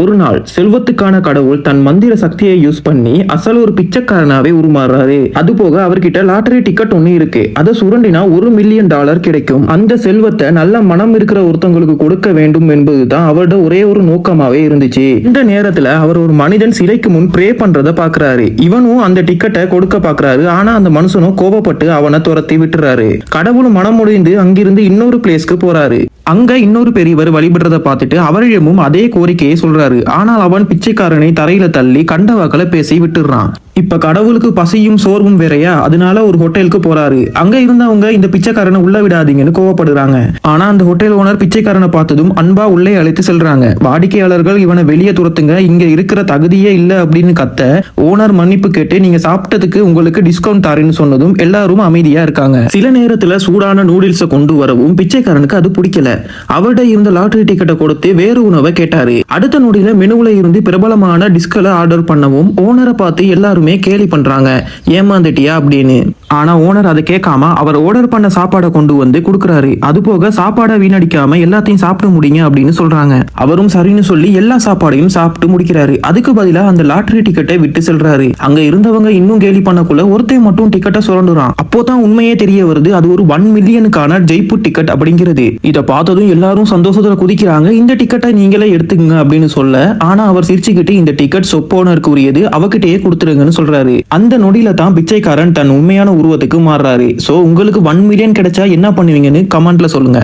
ஒரு நாள் செல்வத்துக்கான கடவுள் தன் மந்திர சக்தியை யூஸ் பண்ணி அசல் ஒரு பிச்சைக்காரனாவே உருமாறாரு. அது போக அவர்கிட்ட லாட்டரி டிக்கெட் ஒண்ணு இருக்கு. அதை சுரண்டினா $1,000,000 கிடைக்கும். அந்த செல்வத்தை நல்ல மனம் இருக்கிற ஒருத்தவங்களுக்கு கொடுக்க வேண்டும் என்பதுதான் அவரோட ஒரே ஒரு நோக்கமாவே இருந்துச்சு. இந்த நேரத்துல அவர் ஒரு மனிதன் சிலைக்கு முன் ப்ரே பண்றத பாக்குறாரு. இவனும் அந்த டிக்கெட்டை கொடுக்க பாக்குறாரு. ஆனா அந்த மனுஷனும் கோபப்பட்டு அவனை துரத்தி விட்டுறாரு. கடவுளும் மனம் முடிந்து அங்கிருந்து இன்னொரு பிளேஸ்க்கு போறாரு. அங்க இன்னொரு பெரியவர் வழிபடுறத பார்த்துட்டு அவரிடமும் அதே கோரிக்கையை சொல்றாரு. ஆனால் அவன் பிச்சைக்காரனை தரையில தள்ளி கண்டவாக்கல பேசி விட்டுறான். இப்ப கடவுளுக்கு பசியும் சோர்வும் வேறையா, அதனால ஒரு ஹோட்டலுக்கு போறாரு. அங்க இருந்தவங்க இந்த பிச்சைக்காரனை உள்ள விடாதீங்கன்னு கோவப்படுறாங்க. ஆனா அந்த ஹோட்டல் ஓனர் பிச்சைக்காரனை பார்த்ததும் அன்பா உள்ளே அழைத்து செல்றாங்க. வாடிக்கையாளர்கள் இவனை வெளியே துரத்துங்க, இங்க இருக்கிற தகுதியே இல்ல அப்படின்னு கத்த ஓனர் மன்னிப்பு கேட்டு நீங்க சாப்பிட்டதுக்கு உங்களுக்கு டிஸ்கவுண்ட் தரேன்னு சொன்னதும் எல்லாரும் அமைதியா இருக்காங்க. சில நேரத்துல சூடான நூடுல்ஸை கொண்டு வரவும் பிச்சைக்காரனுக்கு அது பிடிக்கல. அவர்கிட்ட இருந்த லாட்டரி டிக்கெட்டை கொடுத்து வேறு உணவை கேட்டாரு. அடுத்த நொடியில மெனுவுல இருந்து பிரபலமான டிஸ்களை ஆர்டர் பண்ணவும் ஓனரை பார்த்து எல்லாருமே கேலி பண்றாங்க, ஏமாந்துட்டியா அப்படின்னு. ஆனா ஓனர் அதை கேட்காம அவர் ஆர்டர் பண்ண சாப்பாடை கொண்டு வந்து கொடுக்கறாரு. அது போக சாப்பாடை வீணடிக்காம எல்லாத்தையும் சாப்பிட்டு முடிங்க அப்படின்னு சொல்றாங்க. அவரும் சரின்னு சொல்லி எல்லா சாப்பாடையும் சாப்பிட்டு முடிக்கிறாரு. அதுக்கு பதிலா அந்த லாட்டரி டிக்கெட்டை விட்டு செல்றாரு. அங்க இருந்தவங்க இன்னும் கேலி பண்ணக்குள்ள ஒருத்தன் மட்டும் டிக்கெட்டை சுரண்டுறான். அப்போதான் உண்மையே தெரிய வருது, அது ஒரு 1 மில்லியனுக்கான ஜெய்ப்பூர் டிக்கெட் அப்படிங்கிறது. இதை பார்த்ததும் எல்லாரும் சந்தோஷத்துல குதிக்கிறாங்க. இந்த டிக்கெட்டை நீங்களே எடுத்துக்கங்க அப்படின்னு சொல்ல, ஆனா அவர் சிரிச்சுக்கிட்டு இந்த டிக்கெட் சொப்போனருக்கு உரியது, அவகிட்டயே கொடுத்துருங்கன்னு சொல்றாரு. அந்த நொடியில தான் பிச்சைக்காரன் தன் உண்மையான உருவத்துக்கு மாறுறாரு. சோ உங்களுக்கு 1 மில்லியன் கிடைச்சா என்ன பண்ணுவீங்கன்னு கமெண்ட்ல சொல்லுங்க.